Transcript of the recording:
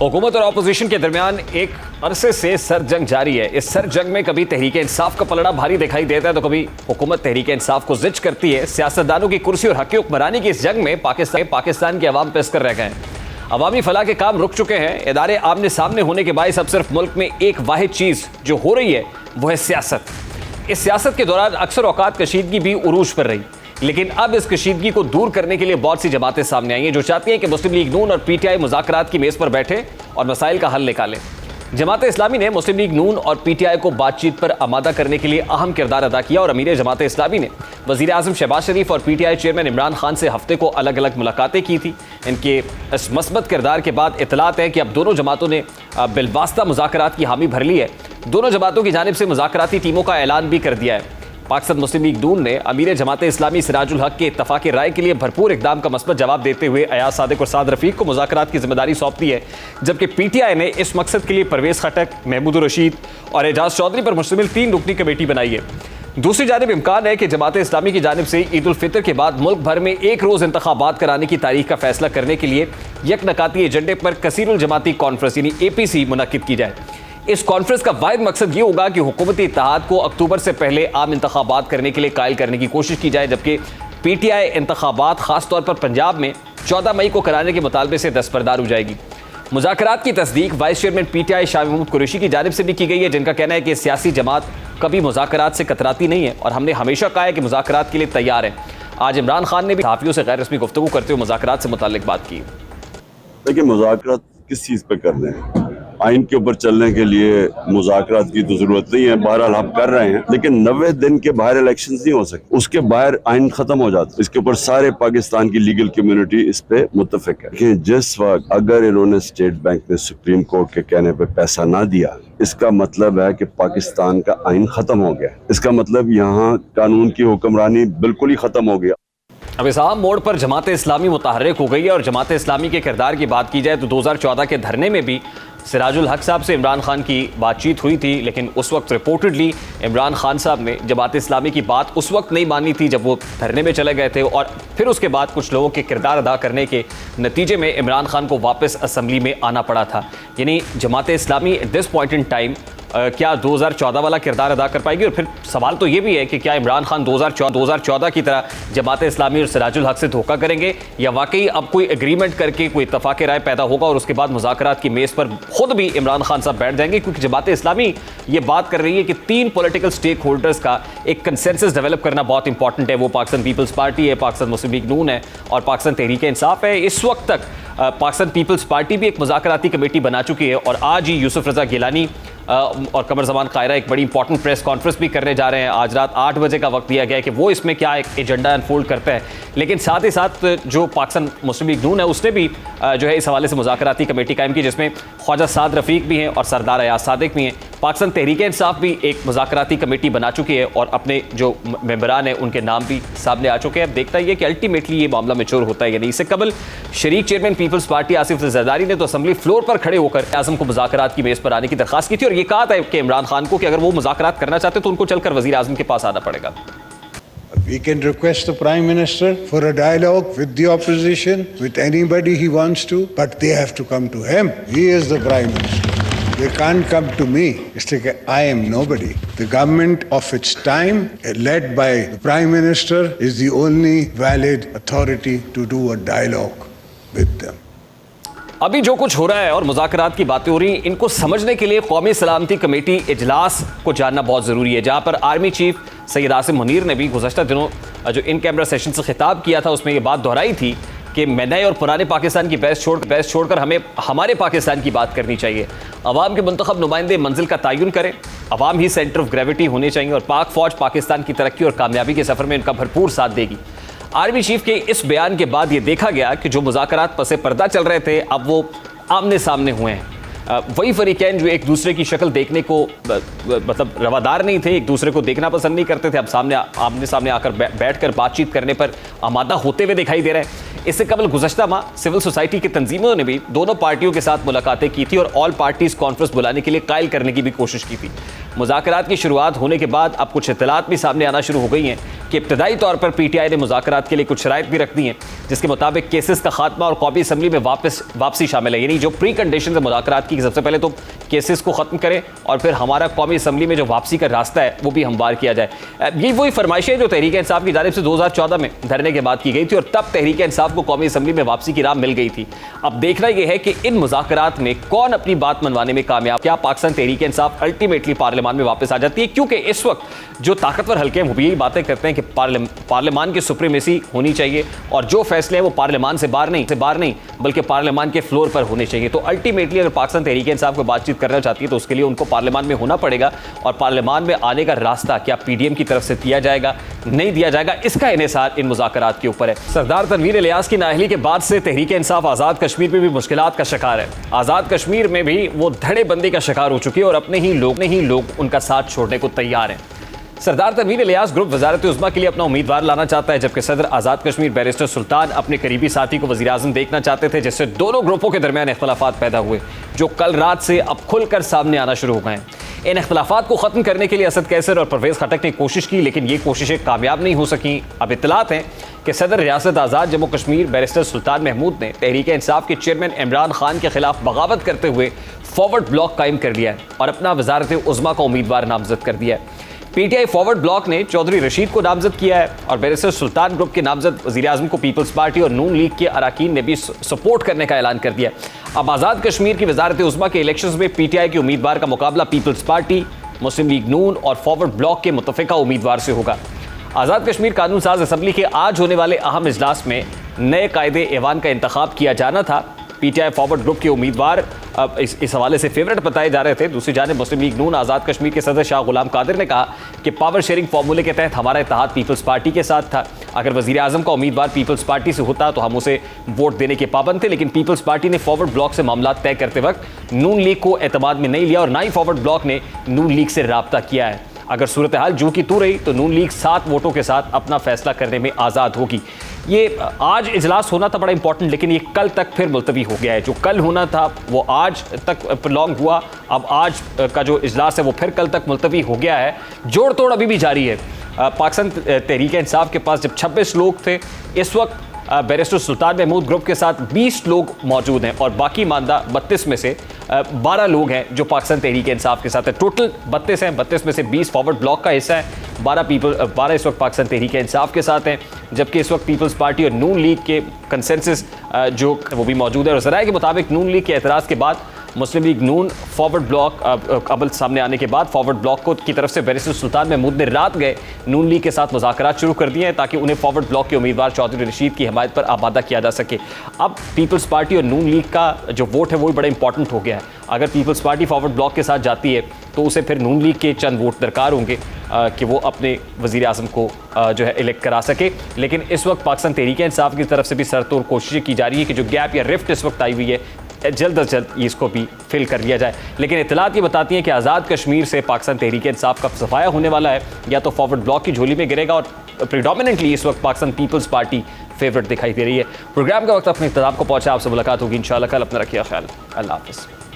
हुकूमत और अपोजिशन के दरमियान एक अरसे से सर जंग जारी है। इस सर जंग में कभी तहरीक इंसाफ का पलड़ा भारी दिखाई देता है तो कभी हुकूमत तहरीक इंसाफ को जिच करती है। सियासतदानों की कुर्सी और हक हुक्मरानी की इस जंग में पाकिस्तान के अवाम पेशकर रह गए हैं। अवामी फलाह के काम रुक चुके हैं। इदारे आमने सामने होने के बायस अब सिर्फ मुल्क में एक वाहिद चीज़ जो हो रही है वो है सियासत। इस सियासत के दौरान अक्सर औकात कशीदगी भी उरूज पर रही, लेकिन अब इस कशीदगी को दूर करने के लिए बहुत सी जमातें सामने आई हैं जो चाहती हैं कि मुस्लिम लीग नून और पीटीआई मुज़ाकरात की मेज़ पर बैठे और मसाइल का हल निकालें। जमात इस्लामी ने मुस्लिम लीग नून और पीटीआई को बातचीत पर आमादा करने के लिए अहम किरदार अदा किया और अमीर जमात इस्लामी ने वज़ीर आज़म शहबाज शरीफ और पीटीआई चेयरमैन इमरान खान से हफ्ते को अलग अलग मुलाकातें की थी। इनके इस मस्बत किरदार के बाद इतलात है कि अब दोनों जमातों ने बिलवास्ता मुज़ाकरात की हामी भर ली है। दोनों जमातों की जानिब से मुज़ाकराती टीमों का ऐलान भी कर दिया है। पाकिस्तान मुस्लिम लीग नून ने अमीर जमात इस्लामी सिराजुल हक के इत्तफाक राय के लिए भरपूर इकदाम का मस्बत जवाब देते हुए अयाज सादिक और साद रफीक को मुज़ाकरात की जिम्मेदारी सौंप दी है, जबकि पीटीआई ने इस मकसद के लिए परवेज़ खटक, महमूद रशीद और एजाज चौधरी पर मुश्तमिल 3 रुकनी कमेटी बनाई है। दूसरी जानिब इम्कान है कि जमात इस्लामी की जानिब से ईद उल फितर के बाद मुल्क भर में एक रोज़ इंतखाबात कराने की तारीख का फैसला करने के लिए यकनकाती एजेंडे पर कसीरुल जमाती कॉन्फ्रेंस यानी APC मुनक्किद की जाए। इस कॉन्फ्रेंस का वाहिद मकसद ये होगा कि हुकूमती इत्तेहाद को अक्टूबर से पहले आम इंतखाबात करने के लिए कायल करने की कोशिश की जाए, जबकि पीटीआई इंतखाबात खासतौर पर पंजाब में 14 मई को कराने के मुतालबे से दस्तबरदार हो जाएगी। मुज़ाकरात की तस्दीक vice chairman PTI Shah Mahmood Qureshi की जानिब से भी की गई है, जिनका कहना है कि सियासी जमात कभी मुज़ाकरात से कतराती नहीं है और हमने हमेशा कहा है कि मुज़ाकरात के लिए तैयार है। आज इमरान खान ने भी सहाफ़ियों से गैर रस्मी गुफ्तगू करते हुए मुज़ाकरात से मुताल्लिक बात की। देखिए, मुज़ाकरात किस चीज़ पे करने हैं? आइन के ऊपर चलने के लिए मुज़ाकरात की तो जरूरत नहीं है, बहरहाल हम कर रहे हैं, लेकिन 90 दिन के बाहर इलेक्शन नहीं हो सकते, उसके बाहर आइन खत्म हो जाता है। इसके ऊपर सारे पाकिस्तान की लीगल कम्युनिटी इस पे मुत्तफिक है कि जिस वक्त अगर इन्होंने स्टेट बैंक ने सुप्रीम कोर्ट के कहने पे पैसा ना दिया, इसका मतलब है कि पाकिस्तान का आइन खत्म हो गया। इसका मतलब यहाँ कानून की हुक्मरानी बिल्कुल ही खत्म हो गया। अब इस आम मोड़ पर जमात इस्लामी मुतहर्रिक हो गई है और जमात इस्लामी के किरदार की बात की जाए तो 2014 के धरने में भी सिराजुल हक साहब से इमरान खान की बातचीत हुई थी, लेकिन उस वक्त रिपोर्टेडली इमरान खान साहब ने जमात इस्लामी की बात उस वक्त नहीं मानी थी जब वो धरने में चले गए थे और फिर उसके बाद कुछ लोगों के किरदार अदा करने के नतीजे में इमरान खान को वापस असम्बली में आना पड़ा था। यानी Jamaat Islami at this point in time क्या 2014 वाला किरदार अदा कर पाएगी? और फिर सवाल तो ये भी है कि क्या इमरान खान 2014 की तरह जमात इस्लामी और सिराजुल हक से धोखा करेंगे या वाकई अब कोई एग्रीमेंट करके कोई इत्तफाक राय पैदा होगा और उसके बाद मुज़ाकरात की मेज़ पर खुद भी इमरान खान साहब बैठ जाएंगे? क्योंकि जमात इस्लामी ये बात कर रही है कि 3 पॉलिटिकल स्टेक होल्डर्स का एक कंसेंसस डेवलप करना बहुत इंपॉर्टेंट है। वो पाकिस्तान पीपल्स पार्टी है, पाकिस्तान मुस्लिम लीग नून है और पाकिस्तान तहरीक इंसाफ है। इस वक्त तक पाकिस्तान पीपल्स पार्टी भी एक मुज़ाकराती कमेटी बना चुकी है और आज ही यूसुफ रज़ा गिलानी और कमर जमान कायरा एक बड़ी इंपॉर्टेंट प्रेस कॉन्फ्रेंस भी करने जा रहे हैं। आज रात 8 बजे का वक्त दिया गया है कि वो इसमें क्या एक एजेंडा अनफोल्ड करते हैं। लेकिन साथ ही साथ जो पाकिस्तान मुस्लिम लीग नून है उसने भी जो है इस हवाले से मुज़ाकराती कमेटी कायम की, जिसमें ख्वाजा साद रफीक भी हैं और सरदार अयाज सादिक भी हैं। पाकिस्तान तहरीक इंसाफ भी एक मुज़ाकराती कमेटी बना चुकी है और अपने जो मेंबरान हैं उनके नाम भी सामने आ चुके हैं। अब देखता है कि अल्टीमेटली ये मामला मैच्योर होता है या नहीं। इससे कबल शरीक चेयरमैन पीपल्स पार्टी आसिफ जरदारी ने तो असम्बली फ्लोर पर खड़े होकर आज़म को मुज़ाकरात की मेज़ पर आने की दरख्वास्त की थी और ये कहा था कि इमरान खान को कि अगर वो मुज़ाकरात करना चाहते तो उनको चलकर वज़ीर आज़म के पास आना पड़ेगा। We can request the Prime Minister for a dialogue with the opposition, with anybody he wants to, but they have to come to him. He is the Prime Minister. They can't come to me. It's like I am nobody. The government of its time, led by the Prime Minister, is the only valid authority to do a dialogue with them. अभी जो कुछ हो रहा है और मुज़ाकरात की बातें हो रही हैं, इनको समझने के लिए कौमी सलामती कमेटी इजलास को जानना बहुत ज़रूरी है, जहाँ पर आर्मी चीफ सैयद आसिम मुनीर ने भी गुज़श्ता दिनों जो इन कैमरा सेशन से खिताब किया था उसमें ये बात दोहराई थी कि नए और पुराने पाकिस्तान की बहस छोड़कर हमें हमारे पाकिस्तान की बात करनी चाहिए। अवाम के मुंतखब नुमाइंदे मंजिल का तयन करें, अवाम ही सेंटर ऑफ ग्रेविटी होने चाहिए और पाक फ़ौज पाकिस्तान की तरक्की और कामयाबी के सफ़र में इनका भरपूर साथ देगी। आर्मी चीफ के इस बयान के बाद ये देखा गया कि जो मुज़ाकरात पसे पर्दा चल रहे थे अब वो आमने सामने हुए हैं। वही फरीकैन जो एक दूसरे की शक्ल देखने को मतलब रवादार नहीं थे, एक दूसरे को देखना पसंद नहीं करते थे, अब आमने सामने आकर बैठकर बातचीत करने पर आमादा होते हुए दिखाई दे रहे हैं। इससे कबल गुज़श्ता माह सिविल सोसाइटी की तंजीमों ने भी दोनों पार्टियों के साथ मुलाकातें की थी और ऑल पार्टीज़ कॉन्फ्रेंस बुलाने के लिए कायल करने की भी कोशिश की थी। मुज़ाकरात की शुरुआत होने के बाद अब कुछ इत्तलात भी सामने आना शुरू हो गई हैं कि इब्तदाई तौर पर पीटीआई ने मुज़ाकरात के लिए कुछ शराइत भी रख दी हैं, जिसके मुताबिक केसेस का खात्मा और कौमी असम्बली में वापसी शामिल है। यानी जो प्री कंडीशन है मुज़ाकरात की, सबसे पहले तो केसेस को ख़त्म करें और फिर हमारा कौमी असम्बली में जो वापसी का रास्ता है वो भी हमवार किया जाए। ये वही फरमाइशें जो तहरीक इंसाफ की जानिब से 2014 में धरने के बाद की गई थी और तब तहरीक इंसाफ को कौमी असम्बली में वापसी की राह मिल गई थी। अब देखना यह है कि इन मुज़ाकरात में कौन अपनी बात मनवाने में कामयाब, क्या पाकिस्तान तहरीक इंसाफ अल्टीमेटली पार्लियामान में वापस आ जाती है, क्योंकि इस वक्त जो ताकतवर हल्के हैं वो भी यही बातें करते हैं कि पार्लियामान की सुप्रीमेसी होनी चाहिए और जो फैसले हैं वो पार्लियामान से बाहर नहीं बल्कि पार्लियामान के फ्लोर पर होने चाहिए। तो अल्टीमेटली अगर पाकिस्तान तहरीक इंसाफ को बातचीत करना चाहती है तो उसके लिए उनको पार्लियामान में होना पड़ेगा और पार्लियामान में आने का रास्ता क्या पीडीएम की तरफ से दिया जाएगा, नहीं दिया जाएगा, इसका इन्हिसार इन मुज़ाकरात के ऊपर है। सरदार तनवीर इलियास की नाअहली के बाद से तहरीक इंसाफ आज़ाद कश्मीर में भी मुश्किलात का शिकार है। आज़ाद कश्मीर में भी वो धड़ेबंदी का शिकार हो चुकी है और अपने ही लोग उनका साथ छोड़ने को तैयार हैं। सरदार तनवीर इलियास ग्रुप वज़ारत उज़्मा के लिए अपना उम्मीदवार लाना चाहता है, जबकि सदर आज़ाद कश्मीर बैरिस्टर सुल्तान अपने करीबी साथी को वज़ीर-ए-आज़म देखना चाहते थे, जिससे दोनों ग्रुपों के दरमियान इख्तलाफात पैदा हुए जो कल रात से अब खुलकर सामने आना शुरू हो गए हैं। इन इख्तलाफात को ख़त्म करने के लिए असद कैसर और परवेज़ खटक ने कोशिश की, लेकिन ये कोशिशें कामयाब नहीं हो सकीं। अब इत्तलात हैं कि सदर रियासत आज़ाद जम्मू कश्मीर बैरिस्टर सुल्तान महमूद ने तहरीक इंसाफ के चेयरमैन इमरान खान के खिलाफ बगावत करते हुए फॉरवर्ड ब्लॉक कायम कर लिया है और अपना वज़ारत उज़्मा का उम्मीदवार नामजद कर दिया है। पीटीआई फॉरवर्ड ब्लॉक ने चौधरी रशीद को नामजद किया है और बैरिस्टर सुल्तान ग्रुप के नामजद वज़ीर-ए-आज़म को पीपल्स पार्टी और नून लीग के अरकान ने भी सपोर्ट करने का ऐलान कर दिया। अब आज़ाद कश्मीर की वज़ारत उज़्मा के इलेक्शंस में पीटीआई के उम्मीदवार का मुकाबला पीपल्स पार्टी, मुस्लिम लीग नून और फॉरवर्ड ब्लॉक के मुतफ़िका उम्मीदवार से होगा। आज़ाद कश्मीर कानून साज असम्बली के आज होने वाले अहम इजलास में नए कायदे ऐवान का इंतखाब किया जाना था। पीटीआई फॉरवर्ड ग्रुप के उम्मीदवार इस हवाले से फेवरेट बताए जा रहे थे। दूसरी जानिब मुस्लिम लीग नून आज़ाद कश्मीर के सदर शाह गुलाम कादिर ने कहा कि पावर शेयरिंग फार्मूले के तहत हमारा इत्तेहाद पीपल्स पार्टी के साथ था। अगर वज़ीर-ए-आज़म का उम्मीदवार पीपल्स पार्टी से होता तो हम उसे वोट देने के पाबंद थे, लेकिन पीपल्स पार्टी ने फॉरवर्ड ब्लॉक से मामला तय करते वक्त नून लीग को एतमाद में नहीं लिया और ना ही फॉरवर्ड ब्लॉक ने नून लीग से राब्ता किया है। अगर सूरत हाल जो की तू रही तो नून लीग 7 वोटों के साथ अपना फैसला करने में आज़ाद होगी। ये आज इजलास होना था बड़ा इंपॉर्टेंट, लेकिन ये कल तक फिर मुलतवी हो गया है। जो कल होना था वो आज तक प्रोलॉन्ग हुआ, अब आज का जो इजलास है वो फिर कल तक मुलतवी हो गया है। जोड़ तोड़ अभी भी जारी है। पाकिस्तान तहरीक इंसाफ के पास जब 26 लोग थे, इस वक्त बैरिस्टर सुल्तान महमूद ग्रुप के साथ 20 लोग मौजूद हैं और बाकी मानदा 32 में से 12 लोग हैं जो पाकिस्तान तहरीक इंसाफ के साथ है। टोटल 32 हैं, 32 में से 20 फॉरवर्ड ब्लॉक का हिस्सा है, 12 इस वक्त पाकिस्तान तहरीक इंसाफ के साथ हैं, जबकि इस वक्त पीपल्स पार्टी और नून लीग के कंसेंसस जो वो भी मौजूद है। और ज़राए के मुताबिक नून लीग के एतराज़ के बाद मुस्लिम लीग नून फॉरवर्ड ब्लॉक अबल सामने आने के बाद फॉरवर्ड ब्लॉक को की तरफ से बैरिस्टर सुल्तान महमूद ने रात गए नून लीग के साथ मुज़ाकरात शुरू कर दिए हैं ताकि उन्हें फॉरवर्ड ब्लॉक के उम्मीदवार चौधरी रशीद की हिमायत पर आबादा किया जा सके। अब पीपल्स पार्टी और नून लीग का जो वोट है वो भी बड़ा इंपॉर्टेंट हो गया है। अगर पीपल्स पार्टी फॉरवर्ड ब्लॉक के साथ जाती है तो उसे फिर नून लीग के चंद वोट दरकार होंगे कि वो अपने वज़ीर-ए-आज़म को जो है इलेक्ट करा सके। लेकिन इस वक्त पाकिस्तान तहरीक इंसाफ की तरफ से भी सरतोड़ कोशिशें की जा रही है कि जो गैप या रिफ्ट इस वक्त आई हुई है जल्द अज जल्द इसको भी फिल कर लिया जाए। लेकिन इत्तलात ये बताती हैं कि आज़ाद कश्मीर से पाकिस्तान तहरीक इंसाफ का सफाया होने वाला है, या तो फॉरवर्ड ब्लॉक की झोली में गिरेगा और प्रीडोमिनेंटली इस वक्त पाकिस्तान पीपल्स पार्टी फेवरेट दिखाई दे रही है। प्रोग्राम का वक्त अपने इख्तिताम को पहुंचा। आपसे मुलाकात होगी इंशाल्लाह कल। अपना रखिए ख्याल। अल्लाह हाफ़िज़।